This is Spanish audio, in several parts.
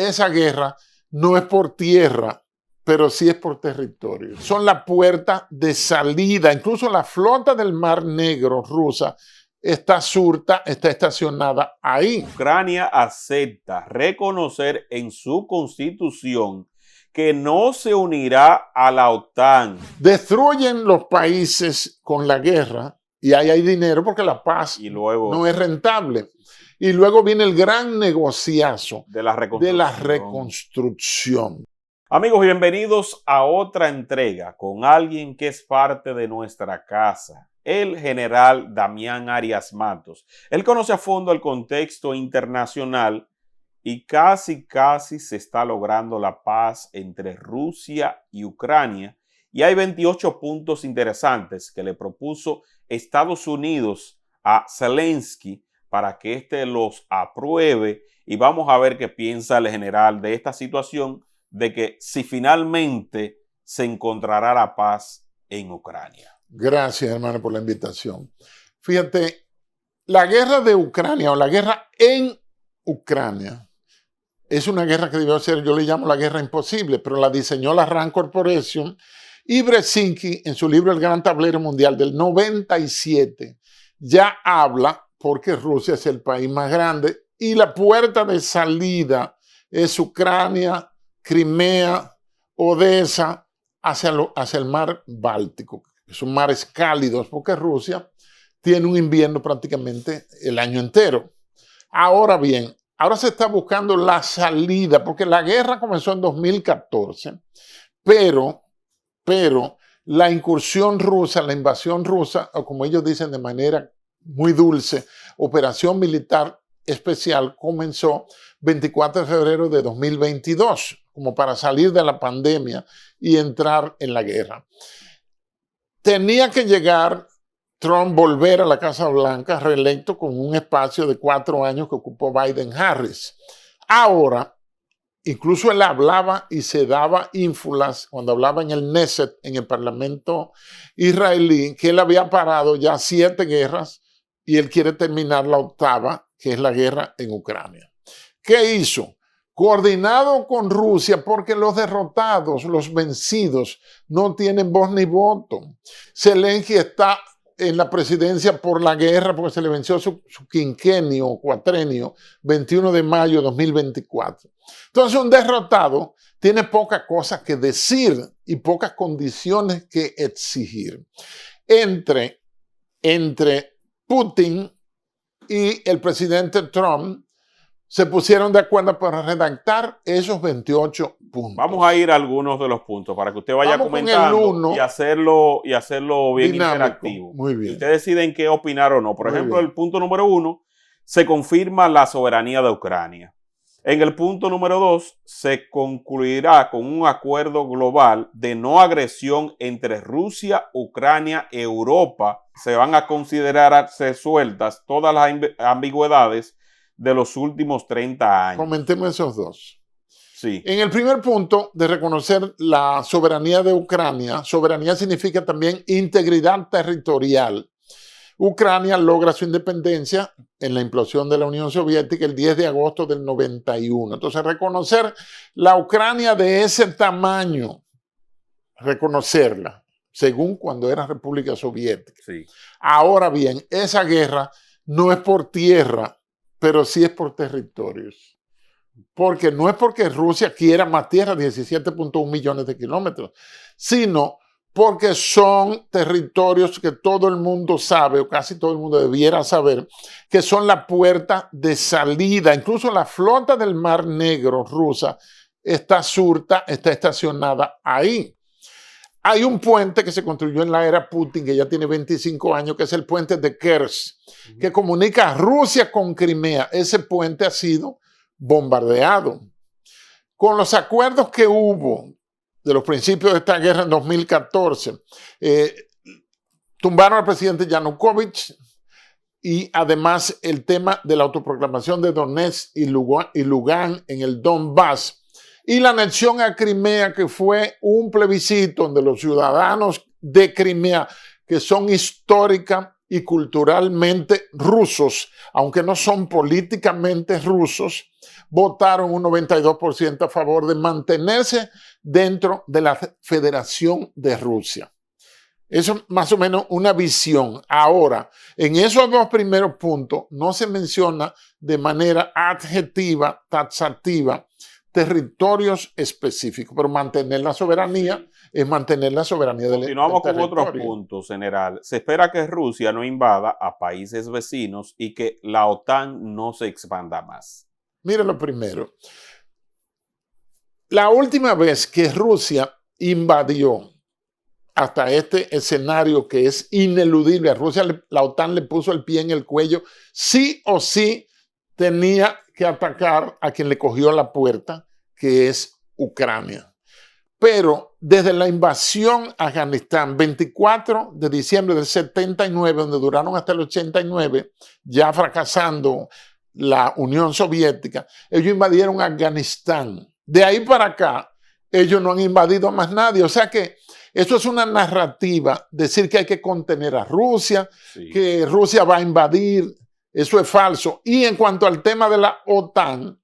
esa guerra no es por tierra, pero sí es por territorio. Son la puerta de salida. Incluso la flota del Mar Negro rusa está estacionada ahí. Ucrania acepta reconocer en su constitución que no se unirá a la OTAN. Destruyen los países con la guerra y ahí hay dinero porque la paz no es rentable. Y luego viene el gran negociazo de la reconstrucción. Amigos, bienvenidos a otra entrega con alguien que es parte de nuestra casa, el general Damián Arias Matos. Él conoce a fondo el contexto internacional y casi se está logrando la paz entre Rusia y Ucrania. Y hay 28 puntos interesantes que le propuso Estados Unidos a Zelensky para que éste los apruebe. Y vamos a ver qué piensa el general de esta situación, de que si finalmente se encontrará la paz en Ucrania. Gracias, hermano, por la invitación. Fíjate, la guerra de Ucrania o la guerra en Ucrania es una guerra que debió ser, yo le llamo la guerra imposible, pero la diseñó la Rand Corporation y Brzezinski en su libro El Gran Tablero Mundial del 97 ya habla, porque Rusia es el país más grande y la puerta de salida es Ucrania, Crimea, Odessa, hacia el mar Báltico. Son mares cálidos porque Rusia tiene un invierno prácticamente el año entero. Ahora bien, ahora se está buscando la salida porque la guerra comenzó en 2014, pero la incursión rusa, la invasión rusa, o como ellos dicen de manera muy dulce, operación militar especial, comenzó 24 de febrero de 2022, como para salir de la pandemia y entrar en la guerra. Tenía que llegar Trump, volver a la Casa Blanca, reelecto con un espacio de 4 años que ocupó Biden-Harris. Ahora, incluso él hablaba y se daba ínfulas cuando hablaba en el Knesset, en el Parlamento israelí, que él había parado ya 7 guerras y él quiere terminar la 8ª, que es la guerra en Ucrania. ¿Qué hizo? Coordinado con Rusia, porque los derrotados, los vencidos, no tienen voz ni voto. Zelensky está en la presidencia por la guerra, porque se le venció su quinquenio o cuatrenio, 21 de mayo de 2024. Entonces, un derrotado tiene pocas cosas que decir y pocas condiciones que exigir. Entre Putin y el presidente Trump se pusieron de acuerdo para redactar esos 28 puntos. Vamos a ir a algunos de los puntos para que usted vaya comentando y hacerlo bien dinámico, interactivo. Muy bien. Y usted decide en qué opinar o no. Por ejemplo, el punto número 1, se confirma la soberanía de Ucrania. En el punto número 2, se concluirá con un acuerdo global de no agresión entre Rusia, Ucrania y Europa. Se van a considerar sueltas todas las ambigüedades de los últimos 30 años. Comentemos esos dos. Sí. En el primer punto de reconocer la soberanía de Ucrania, soberanía significa también integridad territorial. Ucrania logra su independencia en la implosión de la Unión Soviética el 10 de agosto del 91. Entonces, reconocer la Ucrania de ese tamaño, reconocerla, según cuando era República Soviética. Sí. Ahora bien, esa guerra no es por tierra, pero sí es por territorios. Porque no es porque Rusia quiera más tierra, 17.1 millones de kilómetros, sino porque son territorios que todo el mundo sabe, o casi todo el mundo debiera saber, que son la puerta de salida. Incluso la flota del Mar Negro rusa está estacionada ahí. Hay un puente que se construyó en la era Putin, que ya tiene 25 años, que es el puente de Kerch, que comunica a Rusia con Crimea. Ese puente ha sido bombardeado. Con los acuerdos que hubo de los principios de esta guerra en 2014, tumbaron al presidente Yanukovych y además el tema de la autoproclamación de Donetsk y Lugansk en el Donbass y la anexión a Crimea, que fue un plebiscito donde los ciudadanos de Crimea, que son histórica y culturalmente rusos, aunque no son políticamente rusos, votaron un 92% a favor de mantenerse dentro de la Federación de Rusia. Eso es más o menos una visión. Ahora, en esos dos primeros puntos no se menciona de manera adjetiva, taxativa, territorios específicos, pero mantener la soberanía es mantener la soberanía del territorio. Continuamos con otros puntos, general. Se espera que Rusia no invada a países vecinos y que la OTAN no se expanda más. Mire lo primero. La última vez que Rusia invadió hasta este escenario que es ineludible, a Rusia la OTAN le puso el pie en el cuello, sí o sí tenía que atacar a quien le cogió la puerta, que es Ucrania. Pero desde la invasión a Afganistán, 24 de diciembre del 79, donde duraron hasta el 89, ya fracasando la Unión Soviética, ellos invadieron Afganistán. De ahí para acá, ellos no han invadido a más nadie. O sea que eso es una narrativa, decir que hay que contener a Rusia, sí, que Rusia va a invadir, eso es falso. Y en cuanto al tema de la OTAN,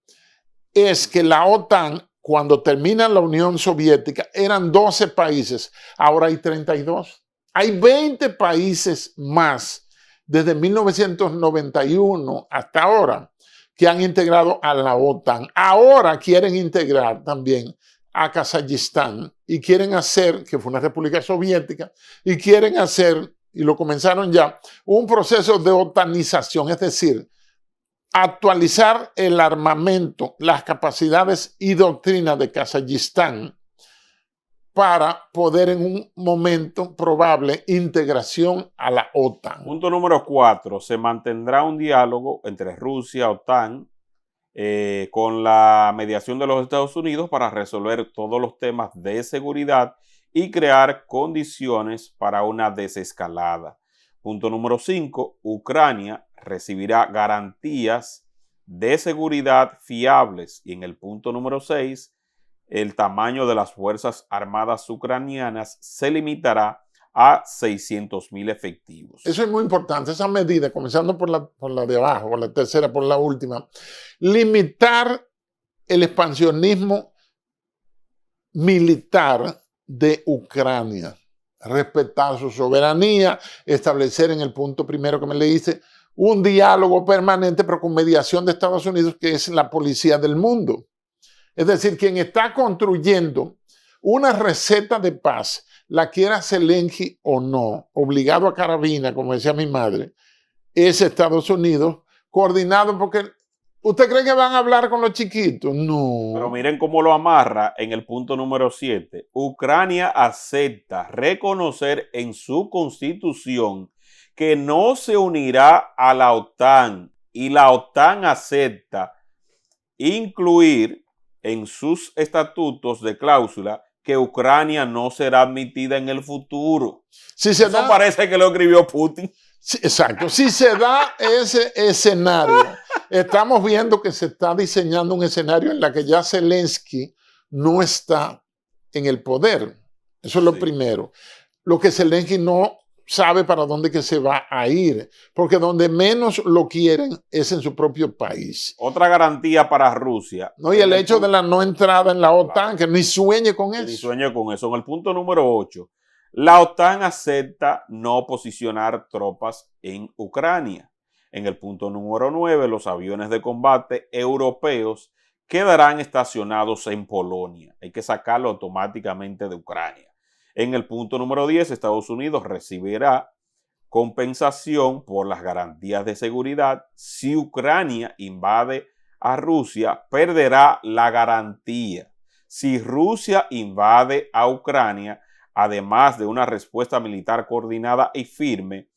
es que la OTAN, cuando termina la Unión Soviética, eran 12 países, ahora hay 32. Hay 20 países más desde 1991 hasta ahora que han integrado a la OTAN. Ahora quieren integrar también a Kazajistán y quieren hacer, que fue una república soviética, y quieren hacer, y lo comenzaron ya, un proceso de otanización, es decir, actualizar el armamento, las capacidades y doctrinas de Kazajistán para poder en un momento probable integración a la OTAN. Punto número 4. Se mantendrá un diálogo entre Rusia y OTAN con la mediación de los Estados Unidos para resolver todos los temas de seguridad y crear condiciones para una desescalada. Punto número 5. Ucrania recibirá garantías de seguridad fiables. Y en el punto número 6, el tamaño de las Fuerzas Armadas ucranianas se limitará a 600,000 efectivos. Eso es muy importante, esa medida, comenzando por la de abajo, por la tercera, por la última. Limitar el expansionismo militar de Ucrania. Respetar su soberanía, establecer en el punto primero que me leíste un diálogo permanente, pero con mediación de Estados Unidos, que es la policía del mundo. Es decir, quien está construyendo una receta de paz, la quiera Zelensky o no, obligado a carabina, como decía mi madre, es Estados Unidos, coordinado porque... ¿Usted cree que van a hablar con los chiquitos? No. Pero miren cómo lo amarra en el punto número 7. Ucrania acepta reconocer en su constitución que no se unirá a la OTAN y la OTAN acepta incluir en sus estatutos de cláusula que Ucrania no será admitida en el futuro. Si se Eso parece que lo escribió Putin. Sí, exacto. Si se da ese escenario, estamos viendo que se está diseñando un escenario en el que ya Zelensky no está en el poder. Eso es lo primero. Lo que Zelensky no sabe para dónde que se va a ir, porque donde menos lo quieren es en su propio país. Otra garantía para Rusia. No, y el hecho de la no entrada en la OTAN, que ni sueñe con eso. Ni sueñe con eso. En el punto número 8, la OTAN acepta no posicionar tropas en Ucrania. En el punto número 9, los aviones de combate europeos quedarán estacionados en Polonia. Hay que sacarlo automáticamente de Ucrania. En el punto número 10, Estados Unidos recibirá compensación por las garantías de seguridad. Si Ucrania invade a Rusia, perderá la garantía. Si Rusia invade a Ucrania, además de una respuesta militar coordinada y firme,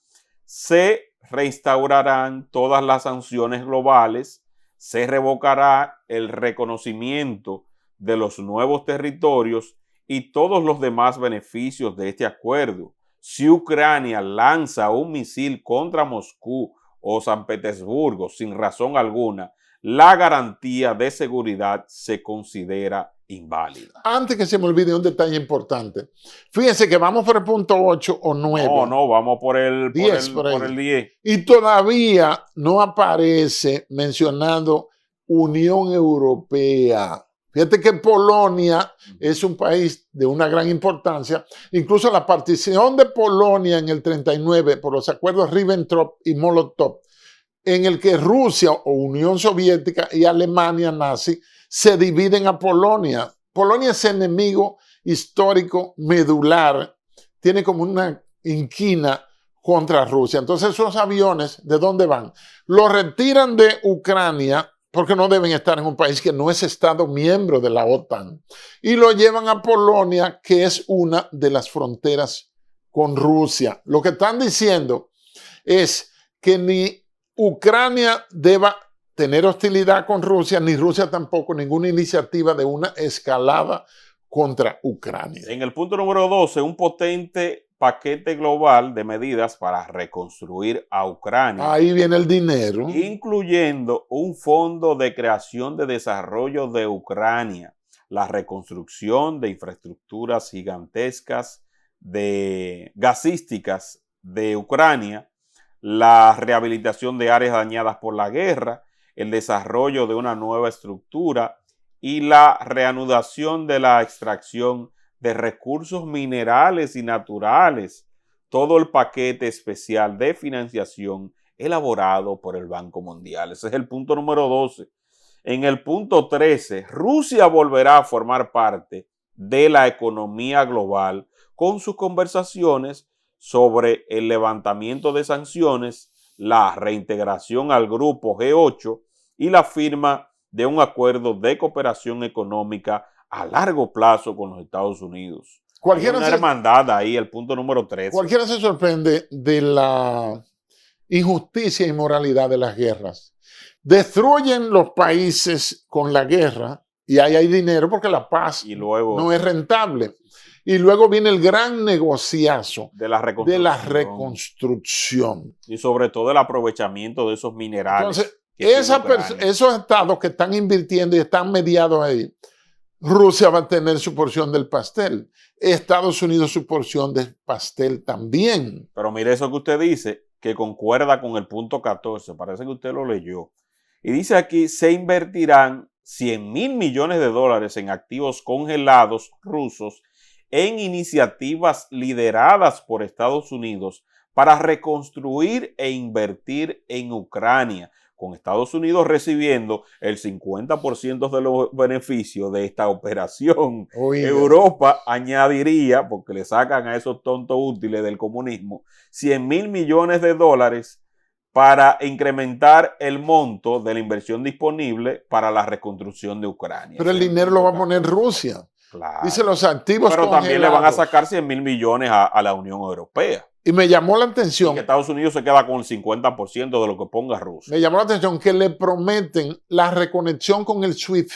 se reinstaurarán todas las sanciones globales, se revocará el reconocimiento de los nuevos territorios y todos los demás beneficios de este acuerdo. Si Ucrania lanza un misil contra Moscú o San Petersburgo sin razón alguna, la garantía de seguridad se considera inválida. Antes que se me olvide un detalle importante. Fíjense que vamos por el punto 8 o 9. No, vamos por el 10. Y todavía no aparece mencionando Unión Europea. Fíjate que Polonia es un país de una gran importancia. Incluso la partición de Polonia en el 39 por los acuerdos Ribbentrop y Molotov, en el que Rusia o Unión Soviética y Alemania nazi se dividen a Polonia. Polonia es enemigo histórico medular, tiene como una inquina contra Rusia. Entonces esos aviones, ¿de dónde van? Los retiran de Ucrania porque no deben estar en un país que no es Estado miembro de la OTAN, y lo llevan a Polonia, que es una de las fronteras con Rusia. Lo que están diciendo es que ni Ucrania deba tener hostilidad con Rusia, ni Rusia tampoco ninguna iniciativa de una escalada contra Ucrania. En el punto número 12, un potente paquete global de medidas para reconstruir a Ucrania. Ahí viene el dinero. Incluyendo un fondo de creación de desarrollo de Ucrania, la reconstrucción de infraestructuras gigantescas gasísticas de Ucrania, la rehabilitación de áreas dañadas por la guerra, el desarrollo de una nueva estructura y la reanudación de la extracción de recursos minerales y naturales, todo el paquete especial de financiación elaborado por el Banco Mundial. Ese es el punto número 12. En el punto 13, Rusia volverá a formar parte de la economía global con sus conversaciones sobre el levantamiento de sanciones, la reintegración al grupo G8 y la firma de un acuerdo de cooperación económica a largo plazo con los Estados Unidos. Hay una hermandad ahí, el punto número 13. Cualquiera se sorprende de la injusticia y moralidad de las guerras. Destruyen los países con la guerra y ahí hay dinero porque la paz no es rentable. Y luego viene el gran negociazo de la reconstrucción. Y sobre todo el aprovechamiento de esos minerales. Entonces, esos estados que están invirtiendo y están mediados ahí, Rusia va a tener su porción del pastel. Estados Unidos su porción del pastel también. Pero mire eso que usted dice, que concuerda con el punto 14. Parece que usted lo leyó. Y dice aquí, se invertirán $100,000 millones en activos congelados rusos en iniciativas lideradas por Estados Unidos para reconstruir e invertir en Ucrania, con Estados Unidos recibiendo el 50% de los beneficios de esta operación. Oiga. Europa añadiría, porque le sacan a esos tontos útiles del comunismo, $100,000 millones para incrementar el monto de la inversión disponible para la reconstrucción de Ucrania. Pero el dinero lo va a poner Rusia. Claro. Dice los activos pero congelados. También le van a sacar $100,000 millones a la Unión Europea. Y me llamó la atención. Y que Estados Unidos se queda con el 50% de lo que ponga Rusia. Me llamó la atención que le prometen la reconexión con el SWIFT,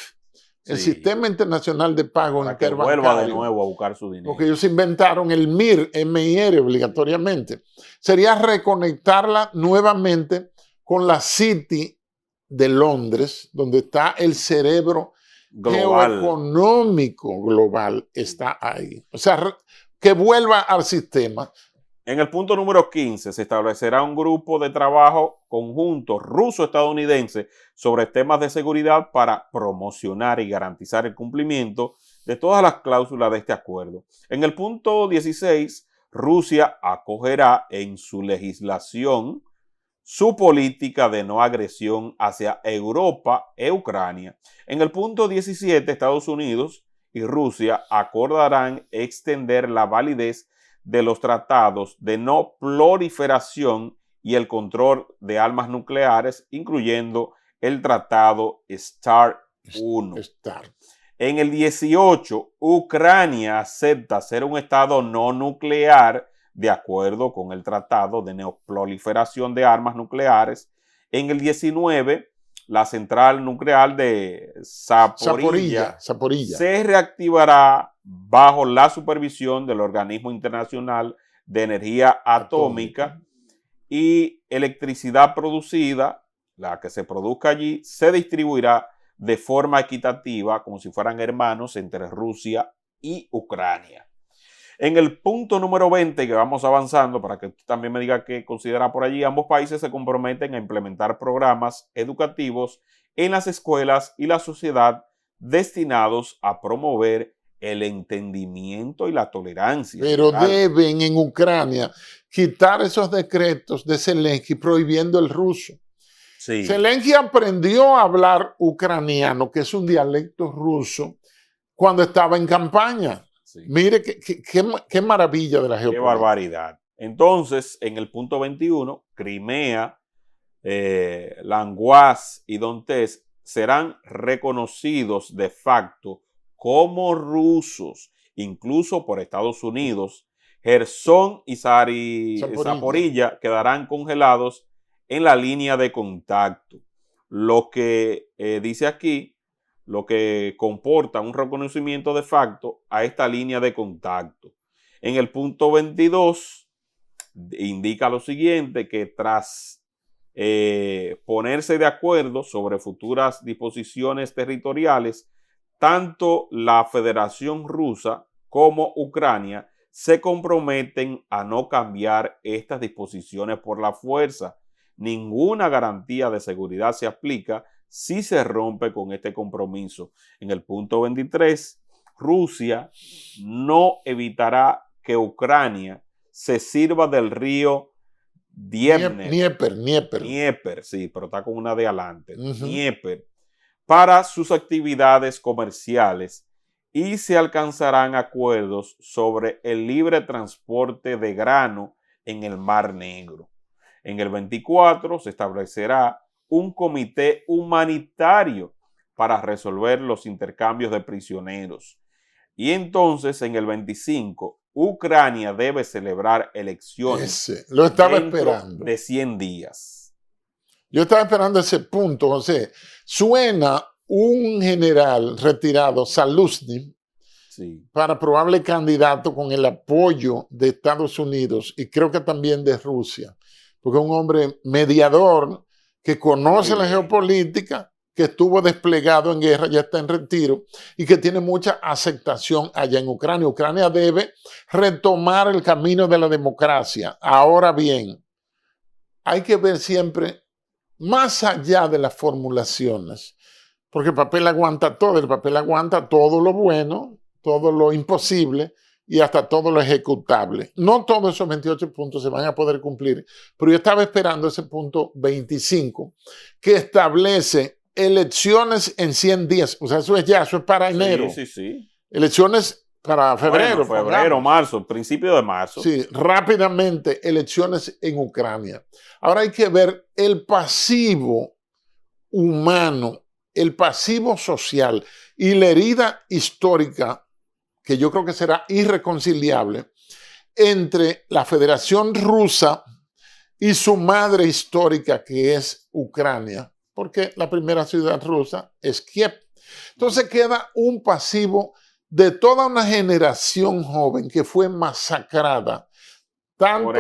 el Sistema Internacional de Pago Interbancario. Para que vuelva de nuevo a buscar su dinero. Porque ellos inventaron el MIR obligatoriamente. Sería reconectarla nuevamente con la City de Londres, donde está el cerebro geoeconómico global, está ahí. O sea, que vuelva al sistema. En el punto número 15 se establecerá un grupo de trabajo conjunto ruso-estadounidense sobre temas de seguridad para promocionar y garantizar el cumplimiento de todas las cláusulas de este acuerdo. En el punto 16, Rusia acogerá en su legislación su política de no agresión hacia Europa e Ucrania. En el punto 17, Estados Unidos y Rusia acordarán extender la validez de los tratados de no proliferación y el control de armas nucleares, incluyendo el tratado START 1. En el 18, Ucrania acepta ser un estado no nuclear de acuerdo con el tratado de no proliferación de armas nucleares. En el 19, la central nuclear de Zaporilla se reactivará bajo la supervisión del Organismo Internacional de Energía Atómica y electricidad producida, la que se produzca allí, se distribuirá de forma equitativa, como si fueran hermanos, entre Rusia y Ucrania. En el punto número 20, que vamos avanzando, para que usted también me diga qué considera por allí, ambos países se comprometen a implementar programas educativos en las escuelas y la sociedad destinados a promover el entendimiento y la tolerancia. Pero deben en Ucrania quitar esos decretos de Zelensky prohibiendo el ruso. Sí. Zelensky aprendió a hablar ucraniano, que es un dialecto ruso, cuando estaba en campaña. Sí. Mire qué maravilla de la geopolítica. Qué barbaridad. Entonces, en el punto 21, Crimea, Languas y Donetsk serán reconocidos de facto como rusos, incluso por Estados Unidos. Jersón y Zaporilla quedarán congelados en la línea de contacto. Lo que dice aquí, lo que comporta un reconocimiento de facto a esta línea de contacto. En el punto 22 indica lo siguiente, que tras ponerse de acuerdo sobre futuras disposiciones territoriales, tanto la Federación Rusa como Ucrania se comprometen a no cambiar estas disposiciones por la fuerza. Ninguna garantía de seguridad se aplica si se rompe con este compromiso. En el punto 23, Rusia no evitará que Ucrania se sirva del río Dnieper, sí, pero está con una de adelante. Dnieper, para sus actividades comerciales, y se alcanzarán acuerdos sobre el libre transporte de grano en el Mar Negro. En el 24 se establecerá un comité humanitario para resolver los intercambios de prisioneros. Y entonces, en el 25, Ucrania debe celebrar elecciones. Lo estaba esperando. De 100 días. Yo estaba esperando ese punto, José. Suena un general retirado, Zaluzny, sí, para probable candidato con el apoyo de Estados Unidos y creo que también de Rusia, porque es un hombre mediador que conoce la geopolítica, que estuvo desplegado en guerra, ya está en retiro y que tiene mucha aceptación allá en Ucrania. Ucrania debe retomar el camino de la democracia. Ahora bien, hay que ver siempre más allá de las formulaciones, porque el papel aguanta todo lo bueno, todo lo imposible y hasta todo lo ejecutable. No todos esos 28 puntos se van a poder cumplir, pero yo estaba esperando ese punto 25, que establece elecciones en 100 días. O sea, eso es para enero. Sí. Elecciones para febrero. Bueno, febrero, marzo, principio de marzo. Sí, rápidamente elecciones en Ucrania. Ahora hay que ver el pasivo humano, el pasivo social y la herida histórica, que yo creo que será irreconciliable, entre la Federación Rusa y su madre histórica, que es Ucrania, porque la primera ciudad rusa es Kiev. Entonces queda un pasivo de toda una generación joven que fue masacrada, tanto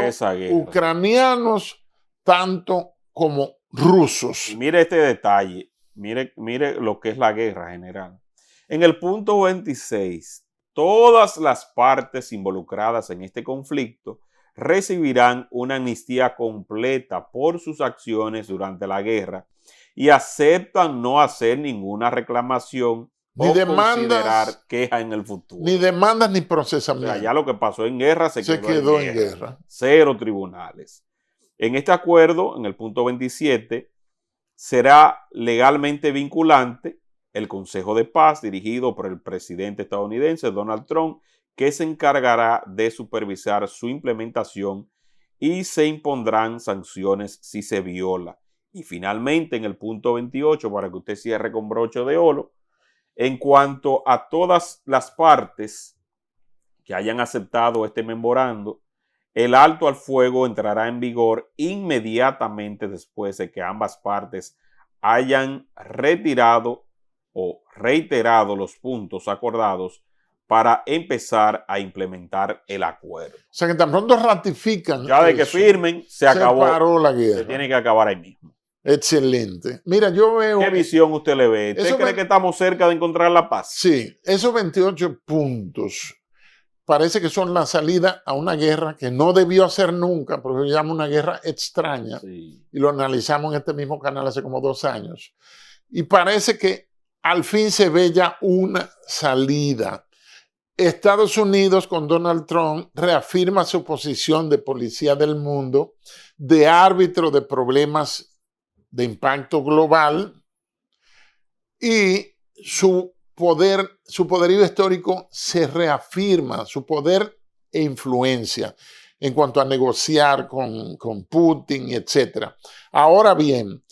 ucranianos, tanto como rusos. Y mire este detalle, mire lo que es la guerra general. En el punto 26, todas las partes involucradas en este conflicto recibirán una amnistía completa por sus acciones durante la guerra y aceptan no hacer ninguna reclamación ni demandas, considerar queja en el futuro. Ni demandas ni procesamiento. O sea, ya lo que pasó en guerra se quedó en guerra. 0 tribunales. En este acuerdo, en el punto 27, será legalmente vinculante el Consejo de Paz dirigido por el presidente estadounidense Donald Trump, que se encargará de supervisar su implementación y se impondrán sanciones si se viola. Y finalmente, en el punto 28, para que usted cierre con broche de oro, en cuanto a todas las partes que hayan aceptado este memorando, el alto al fuego entrará en vigor inmediatamente después de que ambas partes hayan retirado o reiterado los puntos acordados para empezar a implementar el acuerdo. O sea que tan pronto ratifican. Ya de eso, que firmen, se acabó. Paró la guerra. Se tiene que acabar ahí mismo. Excelente. Mira, yo veo... ¿Qué visión usted le ve? ¿Usted cree que estamos cerca de encontrar la paz? Sí, esos 28 puntos parece que son la salida a una guerra que no debió hacer nunca, porque se llama una guerra extraña, Sí. y lo analizamos en este mismo canal hace como 2 años. Y parece que al fin se ve ya una salida. Estados Unidos con Donald Trump reafirma su posición de policía del mundo, de árbitro de problemas de impacto global, y su poderío histórico se reafirma, su poder e influencia en cuanto a negociar con Putin, etc. Ahora bien,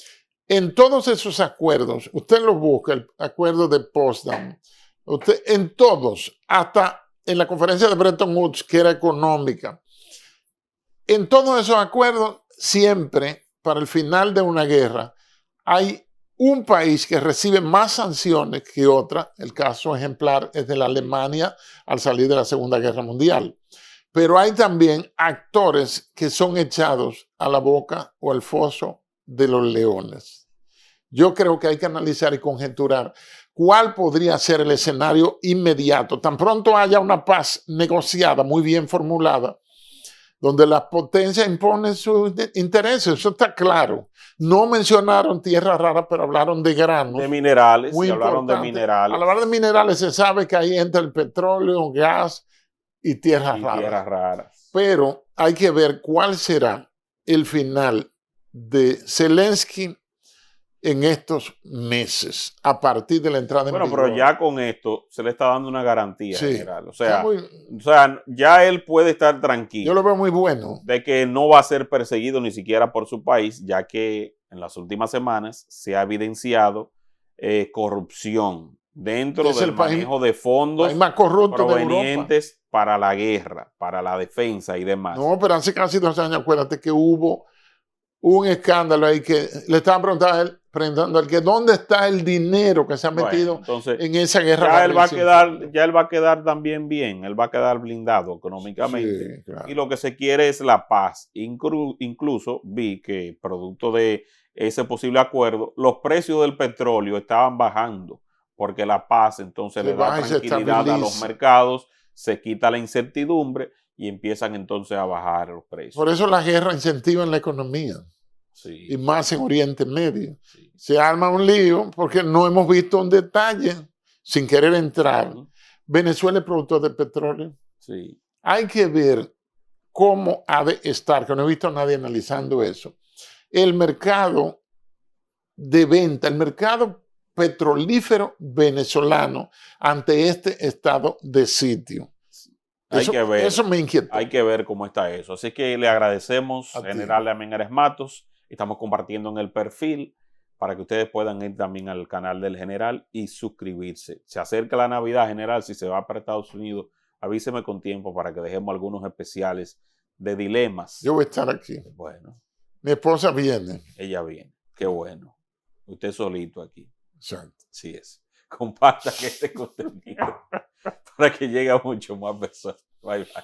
en todos esos acuerdos, usted los busca, el acuerdo de Potsdam, en todos, hasta en la conferencia de Bretton Woods, que era económica, en todos esos acuerdos, siempre, para el final de una guerra, hay un país que recibe más sanciones que otra. El caso ejemplar es de la Alemania al salir de la Segunda Guerra Mundial. Pero hay también actores que son echados a la boca o al foso de los leones. Yo creo que hay que analizar y conjeturar cuál podría ser el escenario inmediato. Tan pronto haya una paz negociada, muy bien formulada, donde las potencias imponen sus intereses, eso está claro. No mencionaron tierras raras, pero hablaron de granos. De minerales, muy hablaron de importante. minerales. Al hablar de minerales se sabe que ahí entra el petróleo, gas y tierras raras. Pero hay que ver cuál será el final de Zelensky en estos meses, a partir de la entrada en vigor. Bueno, pero ya con esto se le está dando una garantía general. O sea, muy, ya él puede estar tranquilo. Yo lo veo muy bueno. De que no va a ser perseguido ni siquiera por su país, ya que en las últimas semanas se ha evidenciado corrupción dentro del manejo de fondos más corrupto provenientes para la guerra, para la defensa y demás. No, pero hace casi 2 años, acuérdate que hubo un escándalo ahí que le estaban preguntando al que dónde está el dinero que se ha metido en esa guerra. Ya él va a quedar también bien, él va a quedar blindado económicamente. Sí, claro. Y lo que se quiere es la paz. Incluso vi que producto de ese posible acuerdo, los precios del petróleo estaban bajando, porque la paz entonces le da tranquilidad a los mercados, se quita la incertidumbre y empiezan entonces a bajar los precios. Por eso la guerra incentiva la economía. Sí. Y más en Oriente Medio. Sí. Se arma un lío porque no hemos visto un detalle sin querer entrar. Venezuela es productor de petróleo. Sí. Hay que ver cómo ha de estar, que no he visto a nadie analizando eso. El mercado de venta, el mercado petrolífero venezolano ante este estado de sitio. Eso me inquieta. Hay que ver cómo está eso. Así que le agradecemos, general Damián Arias Matos. Estamos compartiendo en el perfil para que ustedes puedan ir también al canal del general y suscribirse. Se acerca la Navidad, general. Si se va para Estados Unidos, avíseme con tiempo para que dejemos algunos especiales de dilemas. Yo voy a estar aquí. Bueno. Mi esposa viene. Ella viene. Qué bueno. Usted solito aquí. Exacto. Sí es. Compartan este contenido para que llegue a mucho más personas. Bye, bye.